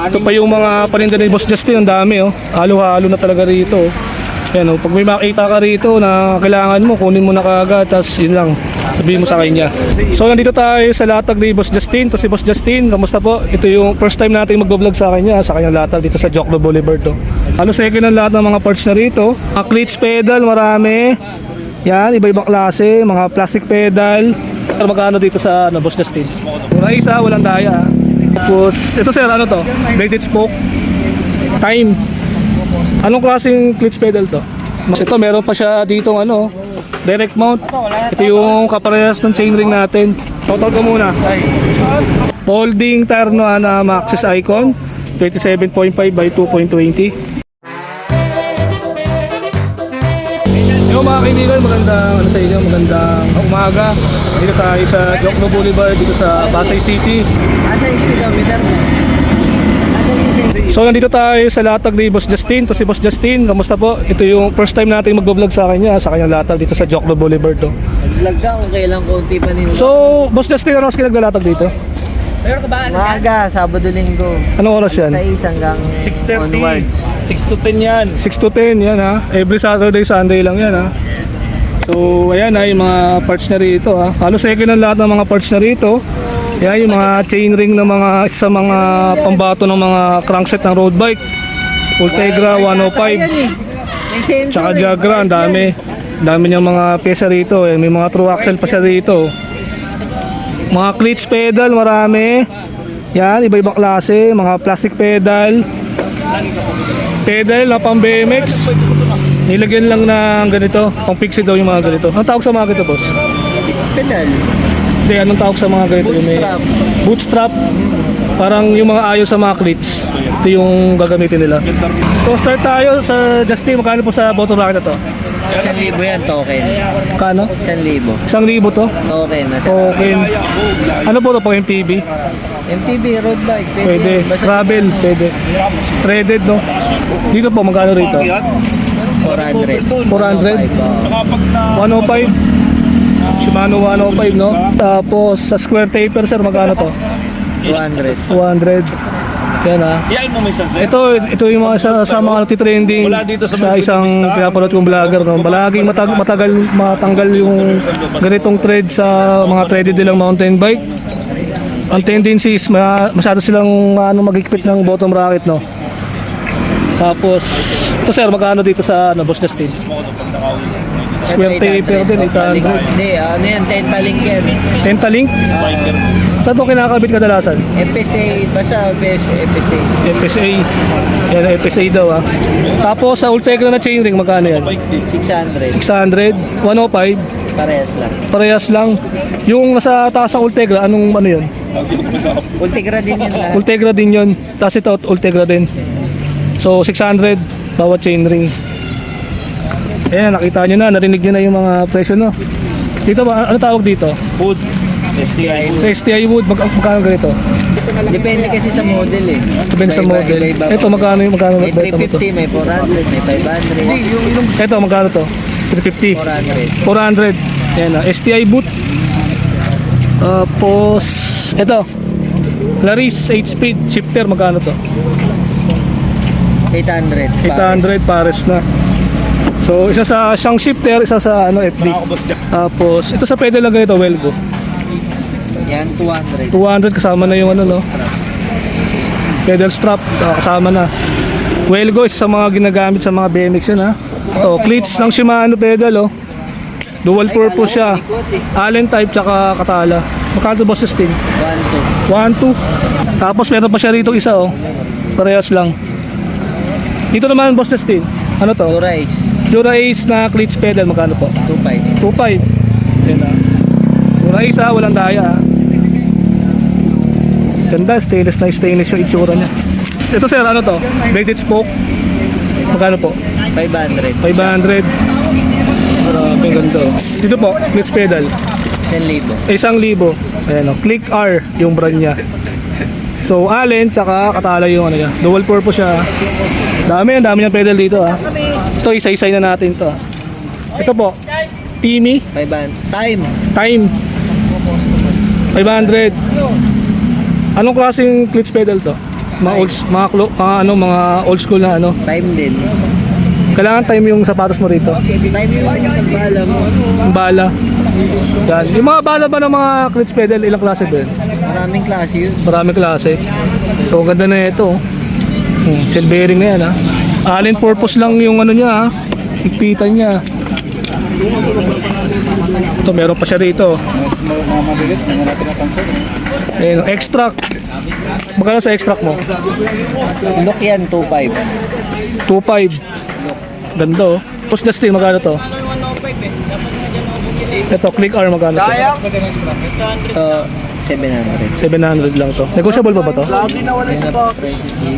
Ito pa yung mga paninda ni Boss Justin, ang dami oh. Halo-halo na talaga rito. Yan oh, pag may makita ka rito na kailangan mo, kunin mo na kaagad, tapos yun lang, sabihin mo sa kanya. So nandito tayo sa latag ni Boss Justin. To si Boss Justin, kamusta po? Ito yung first time natin magbo-vlog sa kanya, sa kanyang latag dito sa Jokno Boulevard oh. Ano second ang lahat ng mga parts na rito. Mga clutch pedal, marami. Yan, iba-ibang klase, mga plastic pedal. Magkano dito sa Boss Justin? Mura isa, walang daya. Tapos, ito sir, ano to? Braided spoke. Time. Anong klaseng clutch pedal to? Ito, meron pa siya dito direct mount. Ito yung kaparehas ng chainring natin. Total ko muna. Folding tire na Maxxis Icon. 27.5 by 2.20. Yung mga kaibigan, magandang sa inyo, magandang umaga. Dito tayo sa Jokno Boulevard, dito sa Pasay City. Pasay kilometer mo. So nandito tayo sa latag ni Boss Justin. To si Boss Justin, kamusta po? Ito yung first time natin magbo-vlog sa kanyang latag dito sa Jokno Boulevard to. Nag-vlog ka kung kailang konti pa nila. So, Boss Justin, ano kasi naglalatag dito? Maaga, Sabado, Linggo. Anong oras yan? 6 hanggang 6:30. 6 to 10 yan. 6 to 10 yan ha. Every Saturday, Sunday lang yan ha. So ayan ha, yung mga parts na rito ha. Halos second ang lahat ng mga parts na rito. Yan yung mga chainring ng mga sa mga pambato ng mga crankset ng road bike. Ultegra 105. Tsaka Jagra, ang dami. Dami niyang mga pyesa rito. May mga true axle pa siya rito. Mga clutch pedal, marami. Yan, iba-ibang klase, mga plastic pedal. Pedal na pang BMX. Nilagyan lang ng ganito, pang pixie daw yung mga ganito. Anong tawag sa mga ganito, boss? pedal. Hindi, anong tawag sa mga ganito? Bootstrap. Bootstrap. Parang yung mga ayaw sa mga cleats. Ito yung gagamitin nila. So start tayo sa Justin, magkano po sa bottom racket na to? 1,000 yan, token. Kano? 1,000. 1,000 to? Token. Okay. Ano po to, pang MTB? MTB, road bike. Pwede. Basta Travel, pwede. Threaded, no? Dito po, magkano rito? 400. 400? 105? Shimano 105, no? Tapos sa square taper, sir, magkano to? 200. 200. Yan ha. Iyain mo minsan, sir. Ito yung mga sa mga nagtitrending Wala dito sa sa isang pinapanood kong vlogger, no? Palaging matanggal yung ganitong thread sa mga threaded nilang mountain bike. Ang tendency is masyado silang magigpit ng bottom racket, no? Tapos ito sir, magkano dito sa Boss Justin? Square taper din, 800. Hindi, ano yan, Tentalink yan. Tentalink? Saan ito kinakabit kadalasan? FSA, basta FSA. FSA. Yan, FSA daw ha. Tapos sa Ultegra na chainring, magkano yan? 600. 600, 105, Parehas lang. parehas lang. Yung nasa taas ng Ultegra, anong ano yun? Ultegra din yan lahat. Ultegra din yun. Tapos ito, Ultegra din. So 600, bawat chainring. Ayan, nakita nyo na, narinig nyo na yung mga presyo, no? Dito ba, ano tawag dito? Food. STI. Sa STI wood, magkano ganito? Depende kasi sa model eh. Depende sa model. Iba-iba Ito, pa. magkano yung magkano? May 350, may 400, may 500. Ito, magkano to? 350. 400. 400. Yan na, STI boot. Tapos, ito. Claris 8 speed shifter, magkano to? 800. 800 pares na. So, isa sa siyang shifter, isa sa FD. Tapos, ito sa pedal lang ganito, Welgo. Yan, 200. 200 kasama na yung no? Pedal strap, kasama na. Welgo, isa sa mga ginagamit sa mga BMX yun ha. So, cleats ng Shimano pedal oh. Dual purpose siya. Allen type tsaka katala. Magkano Boss Justin? 1, 1, 2. Tapos meron pa siya rito isa oh. Parehas lang. Dito naman Boss Justin. Ano to? 2. Rice. Jura Ace na cleats pedal, magkano po? 2.5. 2.5. Yan ah. Jura Ace ha, walang daya ha. Ganda, stainless na stainless yung itsura niya. Ito sir, ano to? Braided spoke. Magkano po? 500. 500. Grabe, ganda oh. Dito po, cleats pedal. 1,000. 1,000. Ayan o, Click R yung brand niya. So Allen, tsaka katala yung ano niya. Dual purpose siya. Dami niyang pedal dito ha. Ito, isa-isay na natin to. Ito po, Timmy. 500. Time. 500. Anong klaseng clutch pedal to? mga old school na ano. Time din. Kailangan time yung sapatos mo rito. Time yung bala mo. Yung bala. Yan. Yung mga bala ba ng mga clutch pedal, ilang klase ba yun? Maraming klase yun. Maraming klase. So ganda na ito. Shell bearing na yan ha. Allen purpose lang yung ano niya ha. Higpitan niya. Ito meron pa siya rito. Ayun, extract. Magkano sa extract mo? Look yan, 2.5. 2.5. Ganda oh. Post Justin, magkano to? Ito, click R, magkano to? Ito, 700. 700 lang to. Negotiable pa ba to?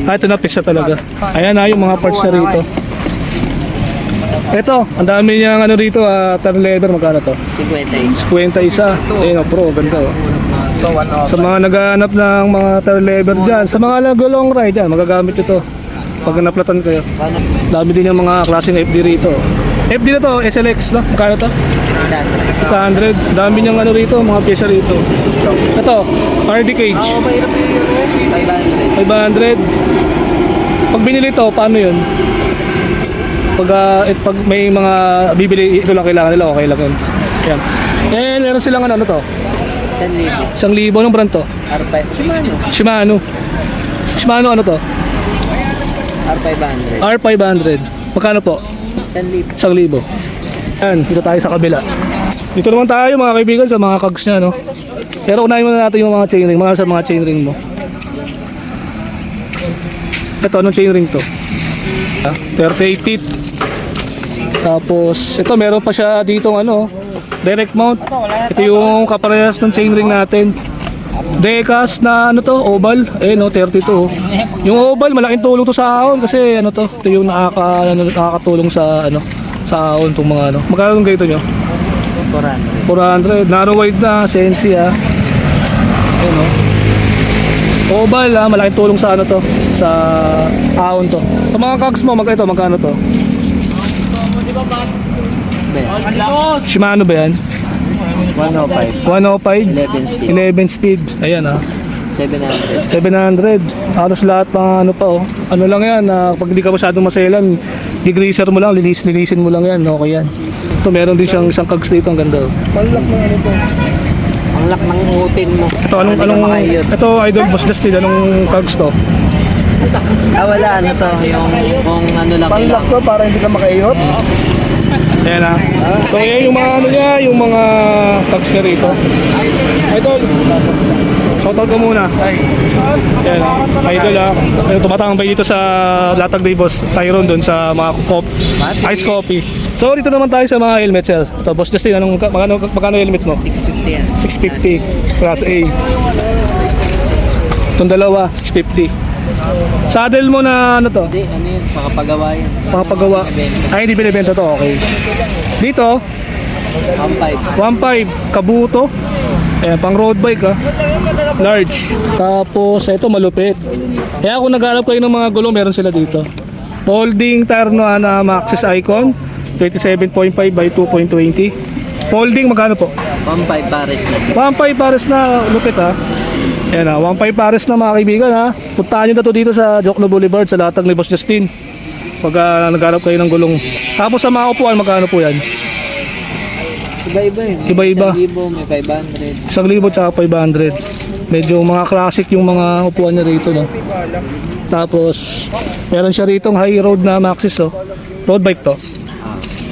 Ito na, fix na talaga. Ayan na yung mga parts na rito. Ito, ang dami niyang ano rito, turn leather, magkano to? 50. 51. Ayun oh, pro, ganda oh. Sa mga naghahanap ng mga turn leather dyan, sa mga nag-long ride dyan, magagamit ito. Pag naplatan kayo. Dami din yung mga klaseng FD rito. FD na to, SLX no? Magkano to? 100. Dami niyang ano rito, mga pyesa rito. Ito, RD cage. 500. 500. Pag binili to, paano yun? Pag may mga bibili, ito lang kailangan nila, okay lang yun. Yan. Eh, meron silang ano to? 1,000. 1,000. Anong brand to? R5. Shimano. Shimano ano to? R500. R500. Magkano po? 1,000. 1,000. Yan, dito tayo sa kabila. Dito naman tayo mga kaibigan sa mga cogs niya, no? Pero unahin muna natin yung mga chainring. Mga sa mga chainring mo. Ito, anong chainring to? 38 feet. Tapos, ito meron pa siya dito ano, direct mount. Ito yung kaparehas ng chainring natin. Decas na ano to, oval. Eh no, 32. Yung oval, malaking tulong to sa ahon kasi ano to, ito yung nakakatulong sa ano, sa ahon tong mga ano. Magkano yung ganito nyo? 400. Narrow wide na, Sensi ah. Ayun no. Oval ah, malaking tulong sa ano to, sa ahon to. Sa mga cogs mo, magkano to? Shimano ba yan? 105. 105? 11 speed. Ayan ah. 700. 700. Halos lahat ng ano pa oh. Ano lang yan, pag hindi ka masyadong maselan, degreaser mo lang, linisin mo lang yan, okay yan. Ito meron din siyang isang cogs dito, ang ganda oh. Panlak ng ano to? Ang lak ng utin mo. Ito ito idol boss Justin, anong cogs to? Wala ano to, yung kung ano lang Panlak to para hindi ka makaiyot. Ayan ah. So yan yung mga ano niya, yung mga cogs niya rito. Idol, shoutout ko muna. Ayan ah, idol ah. Tumatambay dito sa Latag Day Boss Tyron doon sa mga ice coffee. So dito naman tayo sa mga helmet sir. So boss Justin, magkano helmet mo? 650 yan. 650 class A. Itong dalawa 650. Saddle mo na ano to? Hindi, ano yun, makapagawa yan. Makapagawa. Ay hindi binibenta to, okay. Dito 1.5. 1.5 kabuto. Ayan, pang road bike ah. Large. Tapos ito malupit. Kaya kung naghanap kayo ng mga gulong, meron sila dito. Folding tire na Maxxis Icon 27.5 by 2.20. Folding magkano po? 1.5 pares na. 1.5 pares na lupit ha. Ayan ha, 1.5 pares na mga kaibigan ha. Puntahan nyo na to dito sa Jokno Boulevard sa Latag ni Boss Justin. Pag naghanap kayo ng gulong. Tapos sa mga upuan, magkano po yan? Iba-iba eh. Iba-iba. 1,000, may 500. 1,000 tsaka 500. Medyo mga classic yung mga upuan niya rito no. Tapos meron siya rito high road na Maxxis oh. Road bike to.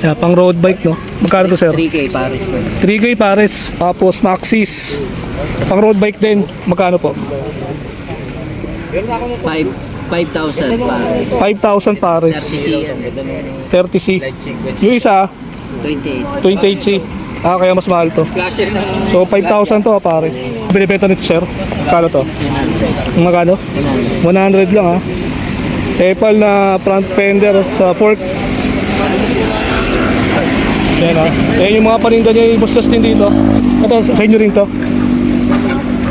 Yeah, pang road bike no. Magkano to sir? 3K pares na. 3K pares. Tapos Maxxis. Pang road bike din. Magkano po? 5,000 pares. 5,000 pares. 30C yan. 30C. Yung isa 28. 28C. Kaya mas mahal to. So 5,000 to pares. Binibenta nito sir. Magkano to? 100. Magkano? 100 lang ha. Epal na front fender sa fork. Yan ha. Yan yung mga paninda niya yung Boss Justin dito. Ito sa inyo rin to.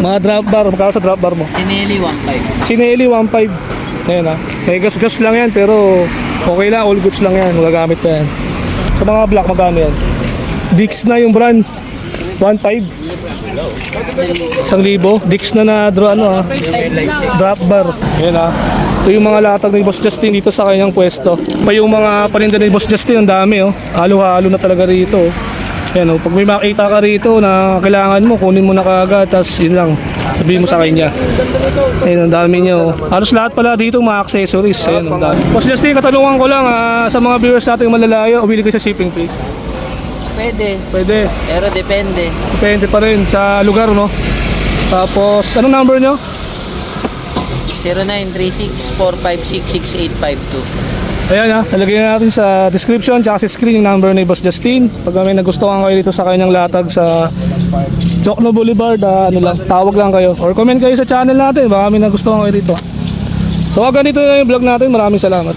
Mga drop bar. Magkano sa drop bar mo? Sineli 1.5. Sineli 1.5. Yan ha. May gas-gas lang yan pero okay lang. All goods lang yan. Magagamit pa yan. Sa mga black magkano yan? Dix na yung brand. 1.5. 1,000. Dix na draw drop bar. Ayan Ito yung mga latag ni Boss Justin dito sa kanyang pwesto. Pa yung mga paninda ni Boss Justin, ang dami Halo-halo na talaga rito. Ayan pag may makita ka rito na kailangan mo, kunin mo na kaagad, tapos yun lang, sabihin mo sa kanya. Ayan, ang dami niya Halos lahat pala dito mga accessories. Ayan, ang dami. Boss Justin, katanungan ko lang sa mga viewers natin malalayo, umili kayo sa shipping fee? Pwede. Pwede. Pero depende. Depende pa rin sa lugar, no? Tapos, anong number nyo? 0936-456-6852. Ayan talagyan natin sa description tsaka sa screen yung number ni Boss Justin. Pag may nagustuhan kayo dito sa kanyang latag sa Jokno Boulevard, tawag lang kayo. Or comment kayo sa channel natin, baka may nagustuhan kayo dito. So hanggang dito na yung vlog natin. Maraming salamat.